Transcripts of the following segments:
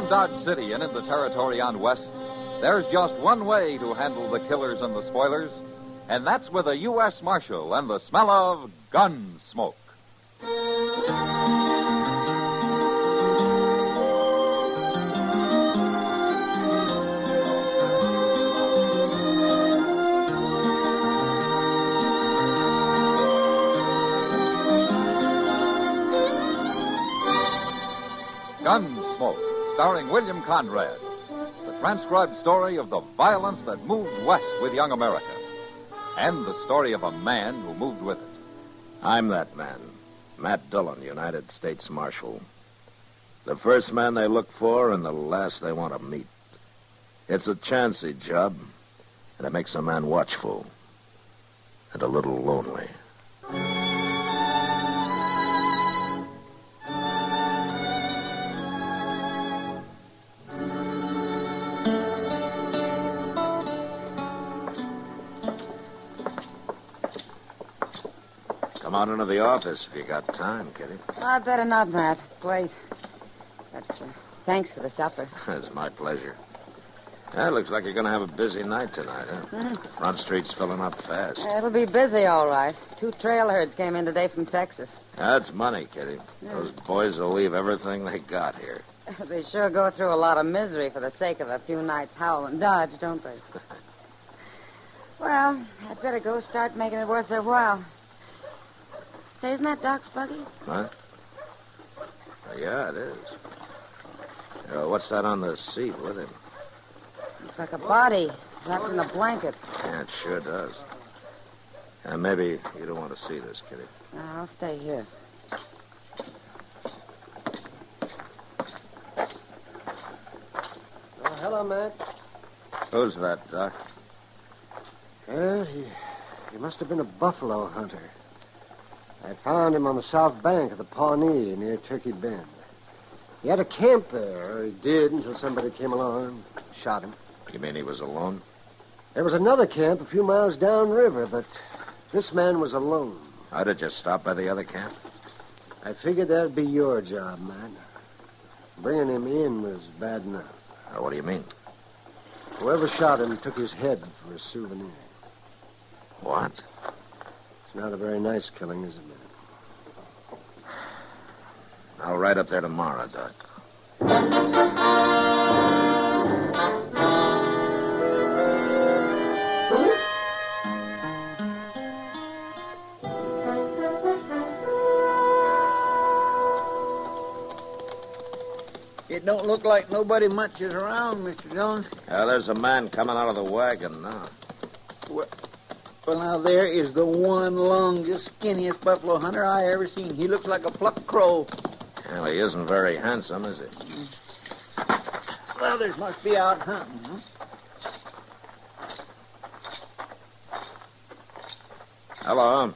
From Dodge City and into territory on west, there's just one way to handle the killers and the spoilers, and that's with a U.S. Marshal and the smell of Gunsmoke. Gunsmoke, starring William Conrad. The transcribed story of the violence that moved west with young America. And the story of a man who moved with it. I'm that man, Matt Dillon, United States Marshal. The first man they look for and the last they want to meet. It's a chancy job, and it makes a man watchful and a little lonely. Come on into the office if you got time, Kitty. I'd better not, Matt. It's late. But thanks for the supper. It's my pleasure. It looks like you're going to have a busy night tonight, huh? Front Street's filling up fast. It'll be busy, all right. 2 trail herds came in today from Texas. That's money, Kitty. Those boys will leave everything they got here. They sure go through a lot of misery for the sake of a few nights howling Dodge, don't they? Well, I'd better go start making it worth their while. Say, isn't that Doc's buggy? What? Yeah, it is. What's that on the seat with him? Looks like a body wrapped in a blanket. Yeah, it sure does. Maybe you don't want to see this, Kitty. No, I'll stay here. Oh, hello, Matt. Who's that, Doc? Well, he must have been a buffalo hunter. I found him on the south bank of the Pawnee near Turkey Bend. He had a camp there, or he did, until somebody came along and shot him. You mean he was alone? There was another camp a few miles downriver, but this man was alone. How did you stop by the other camp? I figured that'd be your job, man. Bringing him in was bad enough. What do you mean? Whoever shot him took his head for a souvenir. What? It's not a very nice killing, is it, man? I'll ride up there tomorrow, Doc. It don't look like nobody much is around, Mr. Dillon. There's a man coming out of the wagon now. Well, now, there is the one longest, skinniest buffalo hunter I ever seen. He looks like a plucked crow. Well, he isn't very handsome, is he? Well, there must be out hunting, huh? Hello.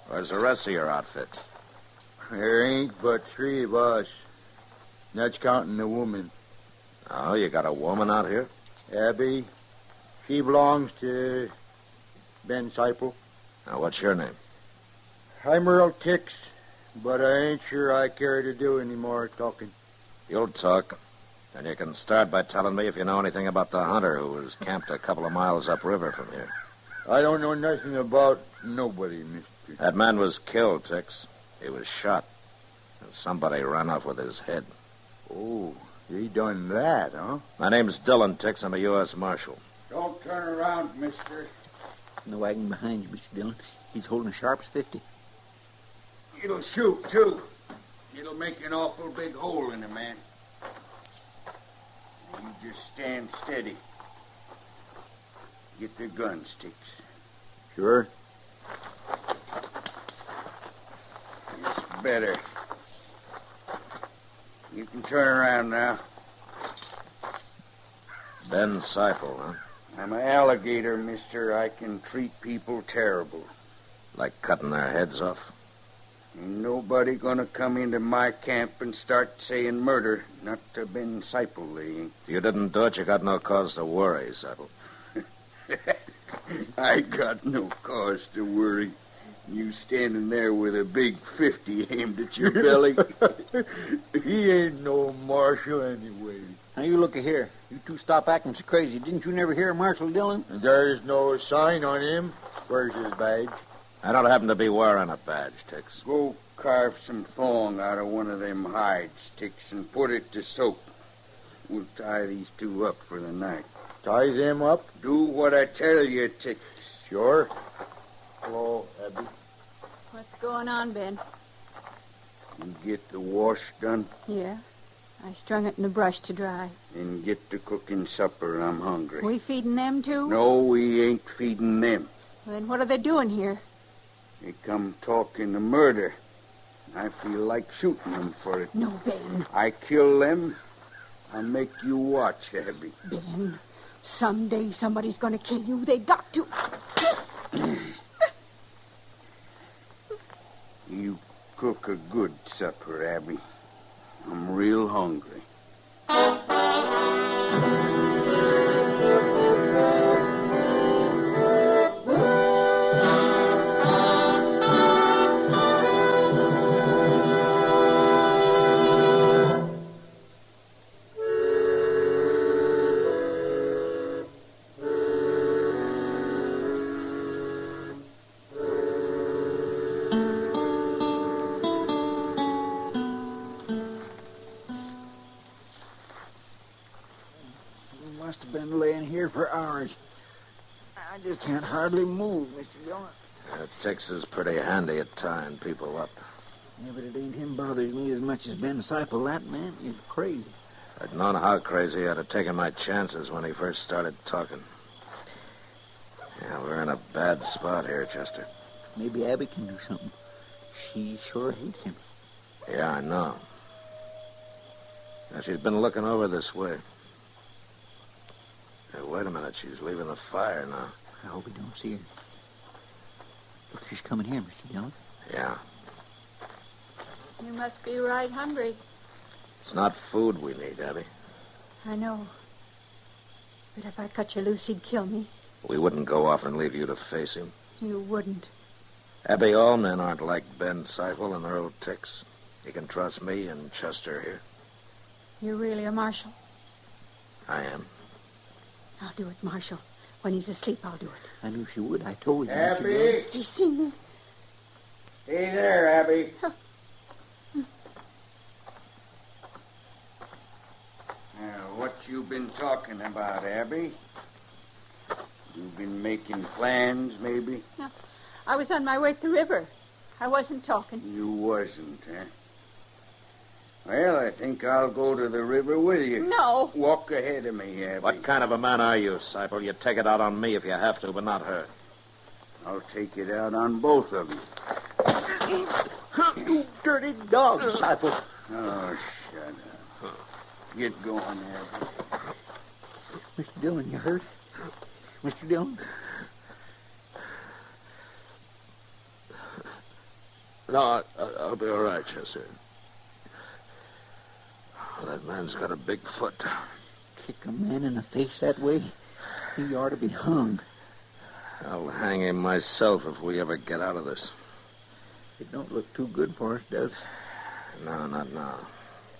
Where's the rest of your outfit? There ain't but 3 of us. That's counting the woman. Oh, you got a woman out here? Abby. She belongs to Ben Seipel. Now, what's your name? I'm Earl Tix, but I ain't sure I care to do any more talking. You'll talk. And you can start by telling me if you know anything about the hunter who was camped a couple of miles upriver from here. I don't know nothing about nobody, mister. That man was killed, Tix. He was shot. And somebody ran off with his head. Oh, he done that, huh? My name's Dillon, Tix. I'm a U.S. Marshal. Don't turn around, mister. In the wagon behind you, Mr. Dillon. He's holding as sharp as 50. It'll shoot, too. It'll make an awful big hole in a man. You just stand steady. Get the gun, Sticks. Sure. It's better. You can turn around now. Ben Seipel, huh? I'm an alligator, mister. I can treat people terrible. Like cutting their heads off? Ain't nobody gonna come into my camp and start saying murder. Not to Ben Seipel, they ain't. If you didn't do it, you got no cause to worry, Seipel. I got no cause to worry. You standing there with a big 50 aimed at your belly. He ain't no marshal anyway. you look here. You two stop acting so crazy. Didn't you never hear of Marshal Dillon? There's no sign on him. Where's his badge? I don't happen to be wearing a badge, Tex. Go carve some thong out of one of them hide sticks and put it to soak. We'll tie these two up for the night. Tie them up? Do what I tell you, Tex. Sure. Hello, Abby. What's going on, Ben? You get the wash done Yeah. I strung it in the brush to dry. and get to cooking supper. I'm hungry. We feeding them, too? No, we ain't feeding them. Well, then what are they doing here? They come talking of murder. I feel like shooting them for it. No, Ben. I kill them, I'll make you watch, Abby. Ben, someday somebody's going to kill you. They got to. You cook a good supper, Abby. I'm real hungry. Must have been laying here for hours. I just can't hardly move, Mr. Dillon. Tex is pretty handy at tying people up. Yeah, but it ain't him bothers me as much as Ben Seipel. That man is crazy. I'd known how crazy I'd have taken my chances when he first started talking. Yeah, we're in a bad spot here, Chester. Maybe Abby can do something. She sure hates him. Yeah, I know. Now, she's been looking over this way. Hey, wait a minute. She's leaving the fire now. I hope we don't see her. Look, she's coming here, Mr. Dillon. Yeah. You must be right hungry. It's not food we need, Abby. I know. But if I cut you loose, he'd kill me. We wouldn't go off and leave you to face him. You wouldn't. Abby, all men aren't like Ben Seipel and their old Tex. You can trust me and Chester here. You're really a marshal. I am. I'll do it, Marshal. When he's asleep, I'll do it. I knew she would. I told you. Mr. Dillon. Abby! He's seen me. Hey there, Abby. What you been talking about, Abby? You been making plans, maybe? No, I was on my way to the river. I wasn't talking. You wasn't, huh? Well, I think I'll go to the river with you. No. Walk ahead of me, Abby. What kind of a man are you, Seipel? You take it out on me if you have to, but not her. I'll take it out on both of you. You dirty dog, Seipel. Oh, shut up. Get going, Abby. Mr. Dillon, you hurt? Mr. Dillon? No, I'll be all right, Chester. That man's got a big foot. Kick a man in the face that way? He ought to be hung. I'll hang him myself if we ever get out of this. It don't look too good for us, does it? No, not now.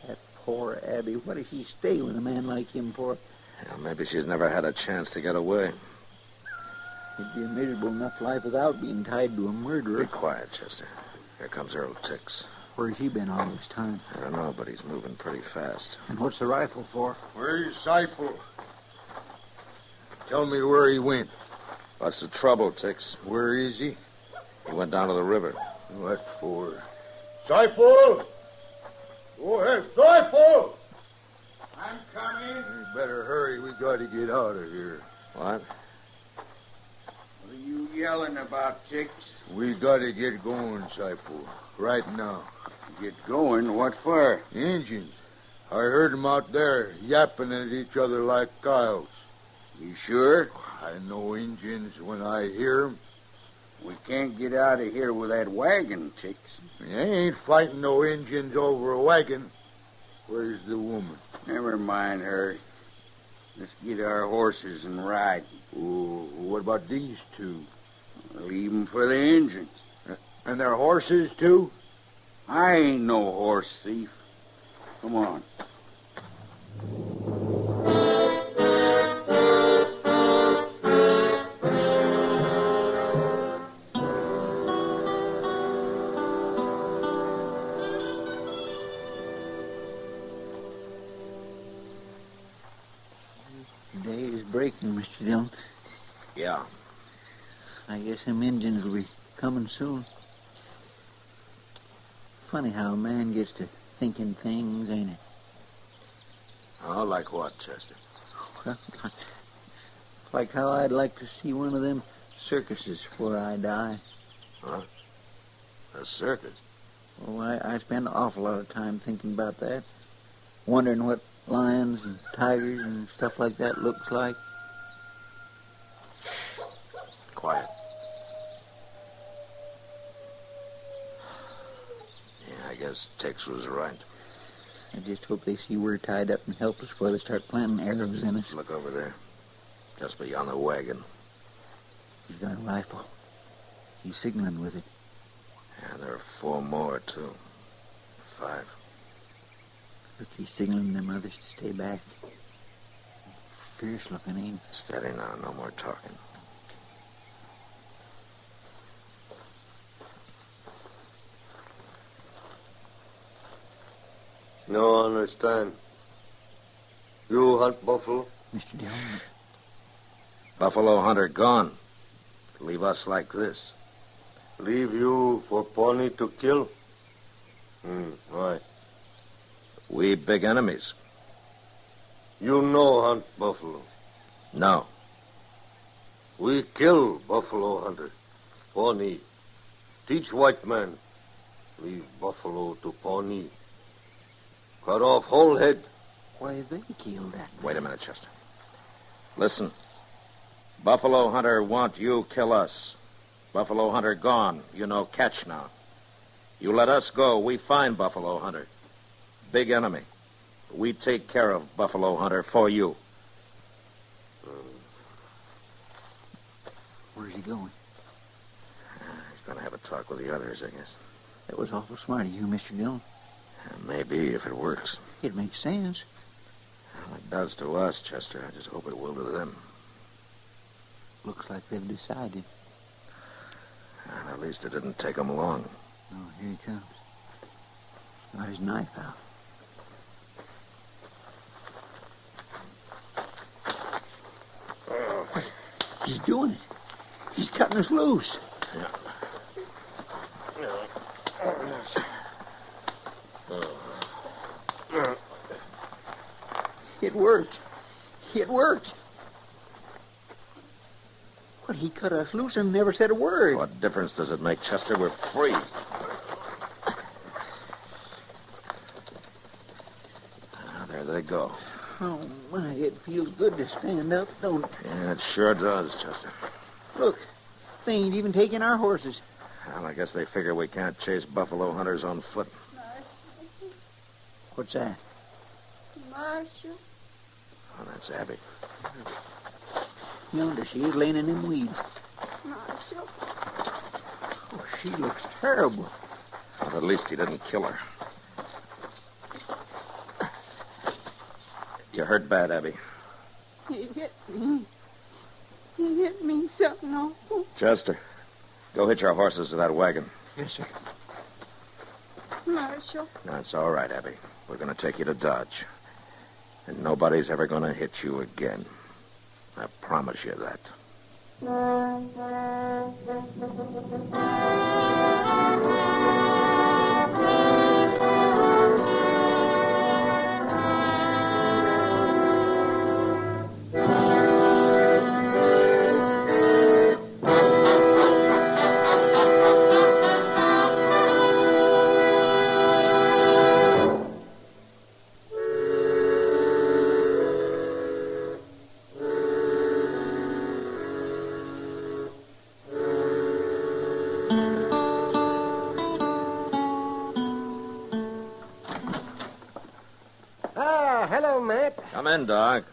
That poor Abby. What does she stay with a man like him for? Yeah, maybe she's never had a chance to get away. It'd be a miserable enough life without being tied to a murderer. Be quiet, Chester. Here comes Earl Tix. Where's he been all this time? I don't know, but he's moving pretty fast. And what's the rifle for? Where's Seipel? Tell me where he went. What's the trouble, Tix? Where is he? He went down to the river. What for? Seipel! Go ahead, Seipel! I'm coming. You better hurry. We got to get out of here. What? What are you yelling about, Chicks? We got to get going, Seipel. Right now. Get going? What for? The Indians. I heard them out there yapping at each other like coyotes. You sure? I know Indians when I hear them. We can't get out of here with that wagon, Chicks. You ain't fighting no Indians over a wagon. Where's the woman? Never mind her. Let's get our horses and ride. Oh, what about these two? Leave 'em for the Indians. And their horses, too? I ain't no horse thief. Come on. Mr. Dillon. Yeah. I guess them Indians will be coming soon. Funny how a man gets to thinking things, ain't it? Oh, like what, Chester? Well, like how I'd like to see one of them circuses before I die. Huh? A circus? Oh, I spend an awful lot of time thinking about that. Wondering what lions and tigers and stuff like that looks like. Quiet. Yeah, I guess Tex was right. I just hope they see we're tied up and helpless before they start planting arrows in us. Look over there. Just beyond the wagon. He's got a rifle. He's signaling with it. Yeah, there are 4 more, too. 5. Look, he's signaling them others to stay back. Fierce looking, ain't he? Steady now, no more talking. No understand. You hunt buffalo? Mr. Dillon. Buffalo hunter gone. Leave us like this. Leave you for Pawnee to kill? Why? We big enemies. You no hunt buffalo. No. We kill buffalo hunter. Pawnee. Teach white man. Leave buffalo to Pawnee. Cut off whole head. Why, they killed that man. Wait a minute, Chester. Listen. Buffalo hunter want you kill us. Buffalo hunter gone. You know catch now. You let us go, we find Buffalo hunter. Big enemy. We take care of Buffalo hunter for you. Where's he going? He's going to have a talk with the others, I guess. That was awful smart of you, Mr. Dillon. Maybe, if it works. It makes sense. Well, it does to us, Chester. I just hope it will to them. Looks like they've decided. And at least it didn't take them long. Oh, here he comes. He's got his knife out. He's doing it. He's cutting us loose. Yeah. It worked. It worked. But he cut us loose and never said a word. What difference does it make, Chester? We're free. There they go. Oh, my, it feels good to stand up, don't it? Yeah, it sure does, Chester. Look, they ain't even taking our horses. Well, I guess they figure we can't chase buffalo hunters on foot. What's that? Marshal. Oh, that's Abby. Yonder she is laying in them weeds. Marshal. Oh, she looks terrible. Well, at least he didn't kill her. You hurt bad, Abby. He hit me. He hit me something awful. Chester, go hitch our horses to that wagon. Yes, sir. Marshal. That's all right, Abby. We're going to take you to Dodge. And nobody's ever going to hit you again. I promise you that. Hello, Matt. Come in, Doc.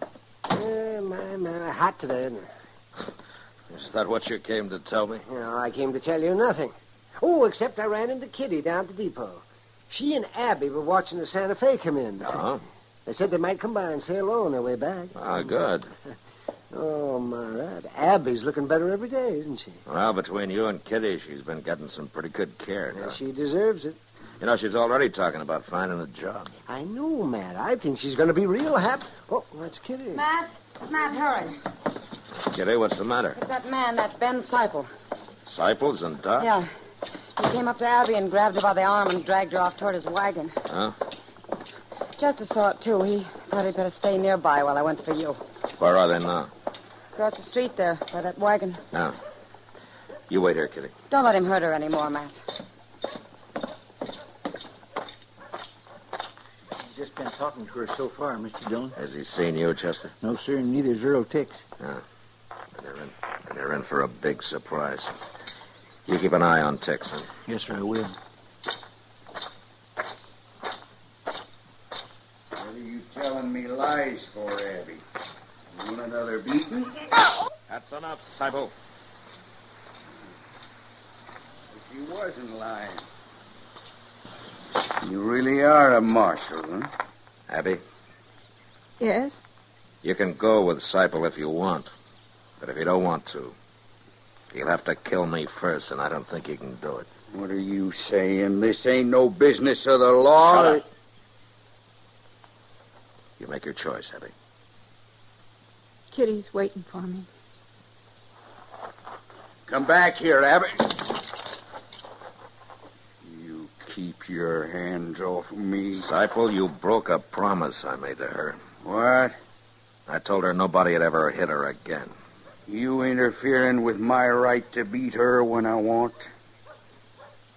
My, hot today, isn't it? Is that what you came to tell me? No, I came to tell you nothing. Oh, except I ran into Kitty down at the depot. She and Abby were watching the Santa Fe come in. Uh-huh. They said they might come by and say hello on their way back. Ah, good. Oh, my, that Abby's looking better every day, isn't she? Well, between you and Kitty, she's been getting some pretty good care now. Yeah, she deserves it. You know, she's already talking about finding a job. I know, Matt. I think she's going to be real happy. Oh, that's Kitty. Matt, hurry. Kitty, what's the matter? It's that man, that Ben Seipel. Disciples and Doc? Yeah. He came up to Abby and grabbed her by the arm and dragged her off toward his wagon. Huh? Chester saw it, too. He thought he'd better stay nearby while I went for you. Where are they now? Across the street there, by that wagon. Now, you wait here, Kitty. Don't let him hurt her anymore, Matt. He's just been talking to her so far, Mr. Dillon. Has he seen you, Chester? No, sir, and neither's Earl Tix. Yeah. They're in for a big surprise. You keep an eye on Tix, huh? Yes, sir, I will. What are you telling me lies for, Abby? You want another beating? That's enough, Seipel. She wasn't lying. You really are a marshal, huh? Abby, Yes? you can go with Seipel if you want. But if you don't want to, you'll have to kill me first, and I don't think you can do it. What are you saying? This ain't no business of the law. Shut up. You make your choice, Abby. Kitty's waiting for me. Come back here, Abby. You keep your hands off of me. Seipel, you broke a promise I made to her. What? I told her nobody'd ever hit her again. You interfering with my right to beat her when I want?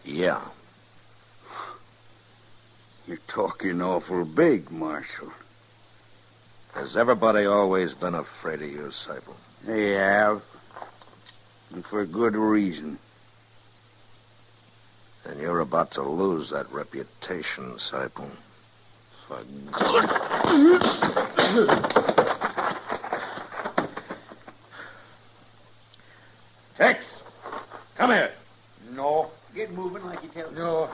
Yeah. You're talking awful big, Marshal. Has everybody always been afraid of you, Seipel? They have. And for good reason. And you're about to lose that reputation, Seipel. For good. Tex, come here. No, Get moving like you tell me. no.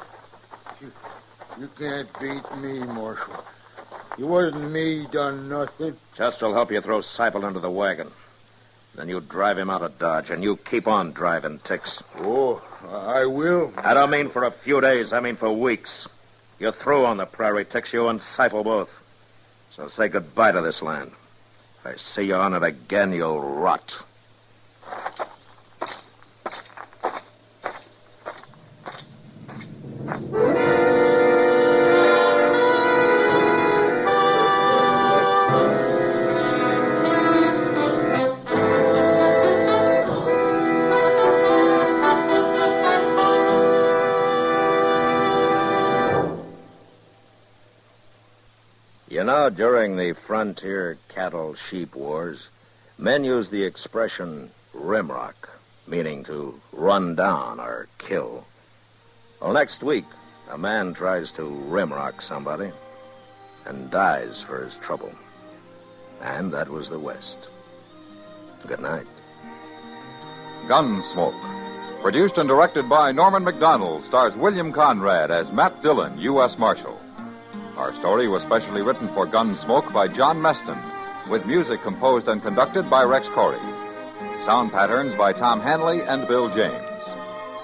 You can't beat me, Marshal. It wasn't me done nothing. Chester'll help you throw Seipel into the wagon. Then you drive him out of Dodge, and you keep on driving, Tex. Oh, I will. I don't mean for a few days. I mean for weeks. You're through on the prairie, Tex, you and Seipel both. So say goodbye to this land. If I see you on it again, you'll rot. You know, during the frontier cattle-sheep wars, men used the expression rimrock, meaning to run down or kill. Well, next week, a man tries to rimrock somebody and dies for his trouble. And that was the West. Good night. Gunsmoke. Produced and directed by Norman McDonald, stars William Conrad as Matt Dillon, U.S. Marshal. Our story was specially written for Gunsmoke by John Meston, with music composed and conducted by Rex Corey. Sound patterns by Tom Hanley and Bill James.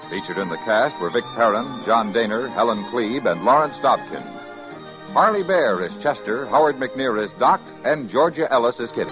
Featured in the cast were Vic Perrin, John Daner, Helen Klebe, and Lawrence Dobkin. Harley Bear is Chester, Howard McNear is Doc, and Georgia Ellis is Kitty.